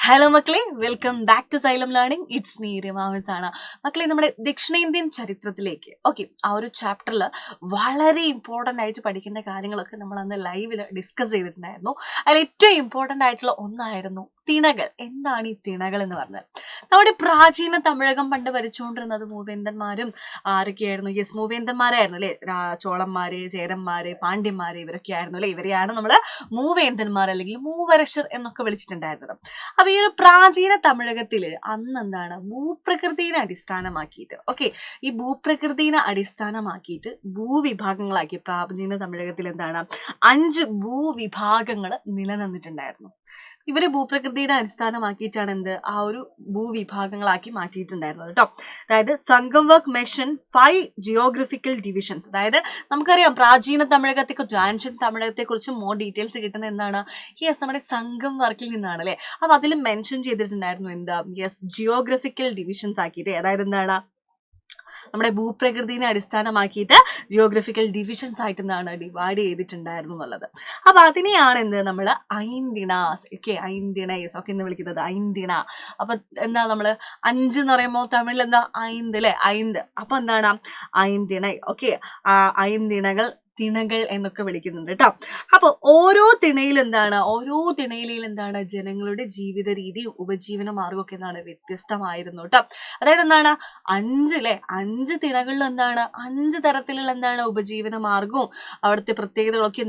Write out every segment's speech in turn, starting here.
Hello മക്കളെ, welcome back to Xylem learning. It's me റിമാമിസ് ആണ്. മക്കളെ, നമ്മുടെ ദക്ഷിണേന്ത്യൻ ചരിത്രത്തിലേക്ക് ആ ഒരു ചാപ്റ്ററിൽ വളരെ ഇമ്പോർട്ടൻ്റ് ആയിട്ട് പഠിക്കേണ്ട കാര്യങ്ങളൊക്കെ നമ്മൾ അന്ന് ലൈവിൽ ഡിസ്കസ് ചെയ്തിട്ടുണ്ടായിരുന്നു. അതിൽ ഏറ്റവും ഇമ്പോർട്ടൻ്റ് ആയിട്ടുള്ള ഒന്നായിരുന്നു തിണകൾ. എന്താണ് ഈ തിണകൾ എന്ന് പറഞ്ഞാൽ? നമ്മുടെ പ്രാചീന തമിഴകം പണ്ട് ഭരിച്ചുകൊണ്ടിരുന്നത് മൂവേന്തന്മാരും ആരൊക്കെയായിരുന്നു? മൂവേന്തന്മാരായിരുന്നു അല്ലേ? ചോളന്മാര്, ചേരന്മാര്, പാണ്ഡ്യന്മാര്, ഇവരൊക്കെ ആയിരുന്നു അല്ലെ. ഇവരെയാണ് നമ്മൾ മൂവേന്തന്മാർ അല്ലെങ്കിൽ മൂവരശർ എന്നൊക്കെ വിളിച്ചിട്ടുണ്ടായിരുന്നത്. അപ്പൊ ഈ ഒരു പ്രാചീന തമിഴകത്തില് അന്ന് എന്താണ്, ഭൂപ്രകൃതിനെ അടിസ്ഥാനമാക്കിയിട്ട് ഈ ഭൂപ്രകൃതിനെ അടിസ്ഥാനമാക്കിയിട്ട് ഭൂവിഭാഗങ്ങളാക്കി. പ്രാചീന തമിഴകത്തിൽ എന്താണ്, 5 ഭൂവിഭാഗങ്ങൾ നിലനിന്നിട്ടുണ്ടായിരുന്നു. ഇവര് ഭൂപ്രകൃതിയുടെ അടിസ്ഥാനമാക്കിയിട്ടാണ് ആ ഒരു ഭൂവിഭാഗങ്ങളാക്കി മാറ്റിയിട്ടുണ്ടായിരുന്നത് കേട്ടോ. അതായത് സംഗംവർക്ക് മെൻഷൻ 5 ജിയോഗ്രഫിക്കൽ ഡിവിഷൻസ്. അതായത് നമുക്കറിയാം പ്രാചീന തമിഴകത്തെക്കുറിച്ച്, ആൻഷ്യൻ തമിഴകത്തെക്കുറിച്ച് മോർ ഡീറ്റെയിൽസ് കിട്ടുന്നത് എന്താണ്? നമ്മുടെ സംഘം വർക്കിൽ നിന്നാണ് അല്ലെ. അപ്പൊ അതിൽ മെൻഷൻ ചെയ്തിട്ടുണ്ടായിരുന്നു ജിയോഗ്രഫിക്കൽ ഡിവിഷൻസ് ആക്കിയിട്ട്. അതായത് എന്താണ്, നമ്മുടെ ഭൂപ്രകൃതിനെ അടിസ്ഥാനമാക്കിയിട്ട് ജിയോഗ്രഫിക്കൽ ഡിവിഷൻസ് ആയിട്ട് ഡിവൈഡ് ചെയ്തിട്ടുണ്ടായിരുന്നു എന്നുള്ളത്. അപ്പൊ അതിനെയാണ് നമ്മൾ ഐന്തിണാസ് ഐന്തിണൈസ് എന്ന് വിളിക്കുന്നത്. ഐന്തിണ. അപ്പൊ എന്താ, നമ്മള് 5 എന്ന് പറയുമ്പോൾ തമിഴിൽ എന്താ, ഐന്ത് അല്ലെ, ഐന്ത്. അപ്പൊ എന്താണ്, ഐന്തിണ. ഐന്തിണകൾ, തിണകൾ എന്നൊക്കെ വിളിക്കുന്നുണ്ട് കേട്ടോ. അപ്പൊ ഓരോ തിണയിൽ എന്താണ്, ജനങ്ങളുടെ ജീവിത രീതിയും ഉപജീവന മാർഗമൊക്കെ വ്യത്യസ്തമായിരുന്നു കേട്ടോ. അതായത് എന്താണ്, 5 തിണകളിൽ 5 തരത്തിലുള്ള ഉപജീവന മാർഗവും അവിടുത്തെ പ്രത്യേകതകളൊക്കെ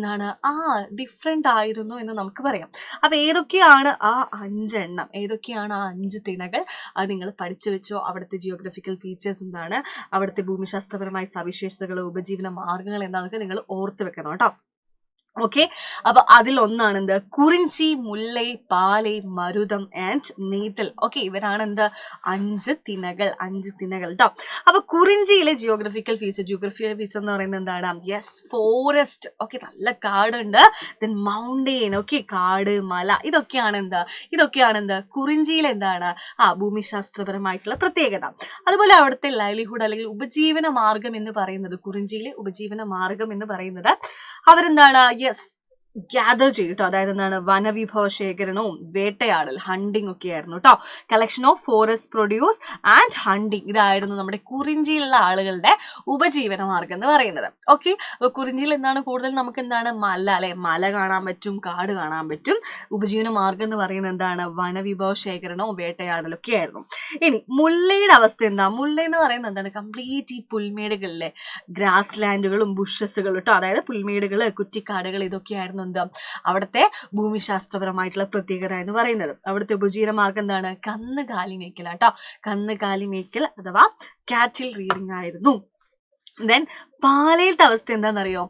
ഡിഫറെന്റ് ആയിരുന്നു എന്ന് നമുക്ക് പറയാം. അപ്പൊ ഏതൊക്കെയാണ് ആ 5 എണ്ണം, ഏതൊക്കെയാണ് ആ 5 തിണകൾ, അത് നിങ്ങൾ പഠിച്ചു വെച്ചോ. അവിടുത്തെ ജിയോഗ്രഫിക്കൽ ഫീച്ചേഴ്സ് എന്താണ്, അവിടുത്തെ ഭൂമിശാസ്ത്രപരമായ സവിശേഷതകൾ, ഉപജീവന മാർഗങ്ങൾ എന്താണെന്നൊക്കെ നിങ്ങൾ ഓർത്ത് വെക്കണം കേട്ടോ. ഓക്കെ. അപ്പൊ അതിലൊന്നാണ് കുറിഞ്ചി, മുല്ലൈ, പാലൈ, മരുതം ആൻഡ് നീതൽ. ഇവരാണ് 5 തിണകൾ കേട്ടോ. അപ്പൊ കുറിഞ്ചിയിലെ ജിയോഗ്രഫിക്കൽ ഫീച്ചർ എന്ന് പറയുന്നത് എന്താണ്? ഫോറസ്റ്റ്. നല്ല കാടുണ്ട്. Then mountain. കാട്, മല. ഇതൊക്കെയാണ് കുറിഞ്ചിയിൽ എന്താണ്, ഭൂമിശാസ്ത്രപരമായിട്ടുള്ള പ്രത്യേകത. അതുപോലെ അവിടുത്തെ ലൈവ്ലിഹുഡ് അല്ലെങ്കിൽ ഉപജീവന മാർഗം എന്ന് പറയുന്നത്, കുറിഞ്ചിയിലെ ഉപജീവന മാർഗം എന്ന് പറയുന്നത് അവരെന്താണ് ഗ്യാദർ ചെയ്യും. അതായത് എന്താണ്, വനവിഭവ ശേഖരണവും വേട്ടയാടൽ, ഹണ്ടിങ് ഒക്കെ ആയിരുന്നു കേട്ടോ. Collection of forest produce and hunting. ഇതായിരുന്നു നമ്മുടെ കുറിഞ്ചിയിലുള്ള ആളുകളുടെ ഉപജീവന മാർഗം എന്ന് പറയുന്നത്. അപ്പൊ കുറിഞ്ചിയിൽ എന്താണ് കൂടുതൽ, നമുക്ക് എന്താണ്, മല കാണാൻ പറ്റും, കാട് കാണാൻ പറ്റും. ഉപജീവന മാർഗം എന്ന് പറയുന്നത് എന്താണ്, വനവിഭവ ശേഖരണവും വേട്ടയാടലും ഒക്കെ ആയിരുന്നു. ഇനി മുല്ലയുടെ അവസ്ഥ എന്താ? മുല്ല എന്ന് പറയുന്നത് എന്താണ്, കംപ്ലീറ്റ് ഈ പുൽമേടുകളിലെ ഗ്രാസ് ലാൻഡുകളും ബുഷസുകളും കേട്ടോ. അതായത് പുൽമേടുകള്, കുറ്റിക്കാടുകൾ, ഇതൊക്കെയായിരുന്നു അവിടുത്തെ ഭൂമിശാസ്ത്രപരമായിട്ടുള്ള പ്രത്യേകത എന്ന് പറയുന്നത്. അവിടുത്തെ ഉപജീവന മാർഗം എന്താണ്, കന്നുകാലി മേക്കൽ കേട്ടോ. കന്നുകാലി മേക്കൽ അഥവാ കാറ്റിൽ റീഡിംഗ് ആയിരുന്നു. ദെൻ പാലയിലത്തെ അവസ്ഥ എന്താണെന്നറിയോ?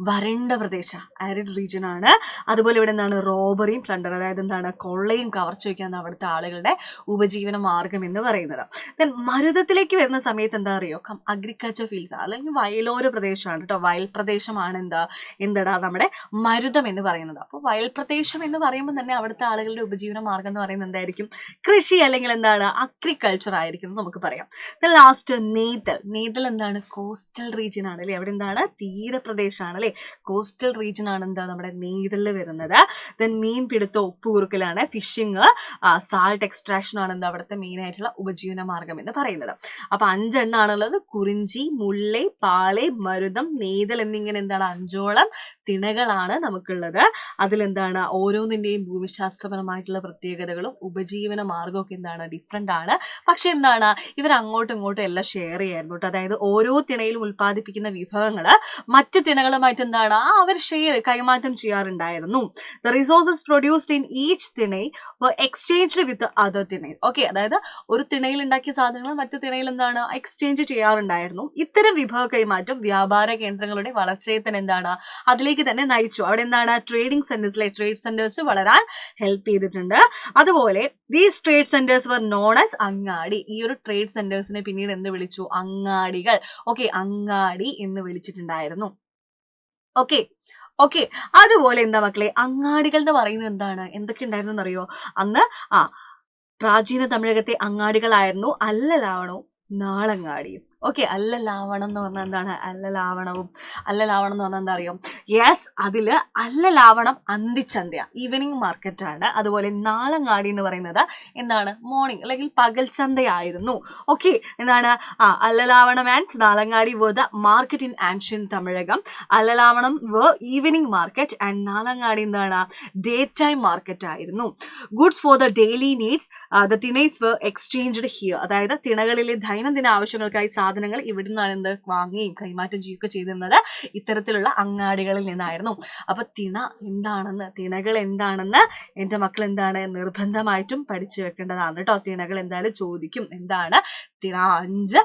വരണ്ട പ്രദേശ, ആരിഡ് റീജിയൻ ആണ്. അതുപോലെ ഇവിടെ എന്താണ്, റോബറിയും പ്ലണ്ടർ, അതായത് എന്താണ്, കൊള്ളയും കവർച്ചയൊക്കെയാണ് അവിടുത്തെ ആളുകളുടെ ഉപജീവന മാർഗം എന്ന് പറയുന്നത്. ദെൻ മരുതത്തിലേക്ക് വരുന്ന സമയത്ത് എന്താ അറിയോ, അഗ്രികൾച്ചർ ഫീൽഡ്സ് അല്ലെങ്കിൽ വയലോര പ്രദേശമാണ് കേട്ടോ. വയൽ പ്രദേശമാണ് എന്താ നമ്മുടെ മരുതം എന്ന് പറയുന്നത്. അപ്പോൾ വയൽ പ്രദേശം എന്ന് പറയുമ്പോൾ തന്നെ അവിടുത്തെ ആളുകളുടെ ഉപജീവന മാർഗം എന്ന് പറയുന്നത് എന്തായിരിക്കും? കൃഷി അല്ലെങ്കിൽ എന്താണ്, അഗ്രികൾച്ചർ ആയിരിക്കും എന്ന് നമുക്ക് പറയാം. ദെൻ ലാസ്റ്റ് നെയ്തൽ എന്താണ്, കോസ്റ്റൽ റീജിയൻ ആണ് അല്ലെ. അവിടെ എന്താണ്, തീരപ്രദേശമാണ് അല്ലെ. കോസ്റ്റൽ റീജിയൻ ആണ് നമ്മുടെ നെയ്തലിൽ വരുന്നത്. ദെൻ മീൻ പിടുത്തം, ഉപ്പുകുറുക്കലാണ്, ഫിഷിങ്, സാൾട്ട് എക്സ്ട്രാക്ഷൻ ആണ് അവിടുത്തെ മെയിൻ ആയിട്ടുള്ള ഉപജീവന മാർഗം എന്ന് പറയുന്നത്. അപ്പൊ 5 എണ്ണാണുള്ളത്. കുറിഞ്ചി, മുല്ലൈ, പാലൈ, മരുതം, നെയ്തൽ എന്നിങ്ങനെ 5ഓളം തിണകളാണ് നമുക്കുള്ളത്. അതിലെന്താണ്, ഓരോന്നിന്റെയും ഭൂമിശാസ്ത്രപരമായിട്ടുള്ള പ്രത്യേകതകളും ഉപജീവന മാർഗവും ഒക്കെ ഡിഫറെന്റ് ആണ്. പക്ഷെ ഇവർ അങ്ങോട്ടും ഇങ്ങോട്ടും എല്ലാം ഷെയർ ചെയ്യായിരുന്നു കേട്ടോ. അതായത് ഓരോ തിണയിലും ഉൽപ്പാദിപ്പിക്കുന്ന വിഭവങ്ങള് മറ്റ് തിണകളുമായിട്ട് അവർ കൈമാറ്റം ചെയ്യാറുണ്ടായിരുന്നു. The resources produced in each Tinai were exchanged with the other Tinai. അതായത് ഒരു തിണയിൽ ഉണ്ടാക്കിയ സാധനങ്ങൾ മറ്റു തിണയിൽ എക്സ്ചേഞ്ച് ചെയ്യാറുണ്ടായിരുന്നു. ഇത്തരം വിഭവ കൈമാറ്റം വ്യാപാര കേന്ദ്രങ്ങളുടെ വളർച്ചയെ തന്നെ അതിലേക്ക് തന്നെ നയിച്ചു. അവിടെ ട്രേഡിംഗ് സെന്റേഴ്സ് വളരാൻ ഹെൽപ്പ് ചെയ്തിട്ടുണ്ട്. അതുപോലെ these trade centres were known as angadi. ഈ ഒരു ട്രേഡ് സെന്റേഴ്സിനെ പിന്നീട് എന്ത് വിളിച്ചു? അങ്ങാടികൾ. അങ്ങാടി എന്ന് വിളിച്ചിട്ടുണ്ടായിരുന്നു. അതുപോലെ എന്താ മക്കളെ, അങ്ങാടികൾ എന്ന് പറയുന്നത് എന്തൊക്കെ ഉണ്ടായിരുന്നു എന്നറിയോ? അന്ന് പ്രാചീന തമിഴകത്തെ അങ്ങാടികളായിരുന്നു അല്ലലാവണവും നാളങ്ങാടിയും. ഓക്കെ. അല്ല ലാവണം എന്ന് പറഞ്ഞാൽ എന്താണ്? അല്ല ലാവണവും അല്ല ലാവണം എന്ന് പറഞ്ഞാൽ എന്താ അറിയോ? യെസ്, അതില് അല്ല ലാവണം അന്തിച്ചന്ത്യ, ഈവനിങ് മാർക്കറ്റ് ആണ്. അതുപോലെ നാളങ്ങാടി എന്ന് പറയുന്നത് എന്താണ്? മോർണിംഗ് അല്ലെങ്കിൽ പകൽ ചന്തയായിരുന്നു. ഓക്കെ. എന്താണ്? അല്ല ലാവണം ആൻഡ് Nalangadi were the market in ancient Tamilakam. അല്ല ലാവണം were evening market and Nalangadi എന്താണ്? ഡേ ടൈം മാർക്കറ്റ് ആയിരുന്നു. Goods for the daily needs the thinais were exchanged here. അതായത് തിണകളിലെ ദൈനംദിന ആവശ്യങ്ങൾക്കായി സാധനങ്ങൾ ഇവിടെ നിന്നാണ് എന്ത് വാങ്ങുകയും കൈമാറ്റം ചെയ്യുകയൊക്കെ ചെയ്തിരുന്നത് ഇത്തരത്തിലുള്ള അങ്ങാടികളിൽ നിന്നായിരുന്നു. അപ്പൊ തിണകൾ എന്താണെന്ന് എന്റെ മക്കൾ എന്താണ് നിർബന്ധമായിട്ടും പഠിച്ചു വെക്കേണ്ടതാണ് കേട്ടോ. തിണകൾ എന്തായാലും ചോദിക്കും. എന്താണ് തിണ? 5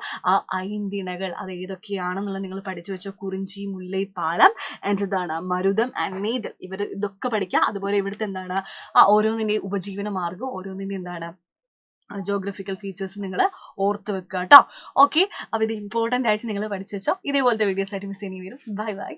ഐന്തിണകൾ അത് ഏതൊക്കെയാണെന്നുള്ളത് നിങ്ങൾ പഠിച്ചു വെച്ചോ. കുറിഞ്ചി, മുല്ലൈ, പാലം ആൻഡ് എന്താണ് മരുതം ആൻഡ് നെയ്തൽ. ഇതൊക്കെ പഠിക്കുക. അതുപോലെ ഇവിടുത്തെ എന്താണ് ഓരോന്നിന്റെ ഉപജീവന മാർഗം, ഓരോന്നിന്റെ എന്താണ് ജോഗ്രഫിക്കൽ ഫീച്ചേഴ്സ് നിങ്ങൾ ഓർത്ത് വെക്കുക കേട്ടോ. ഓക്കെ. അപ്പോൾ ഇത് ഇമ്പോർട്ടൻ്റ് ആയിട്ട് നിങ്ങൾ പഠിച്ചു വെച്ചോ. ഇതേപോലത്തെ വീഡിയോസ് ആയിട്ട് മിസ് ചെയ്യുന്ന വരും. Bye bye.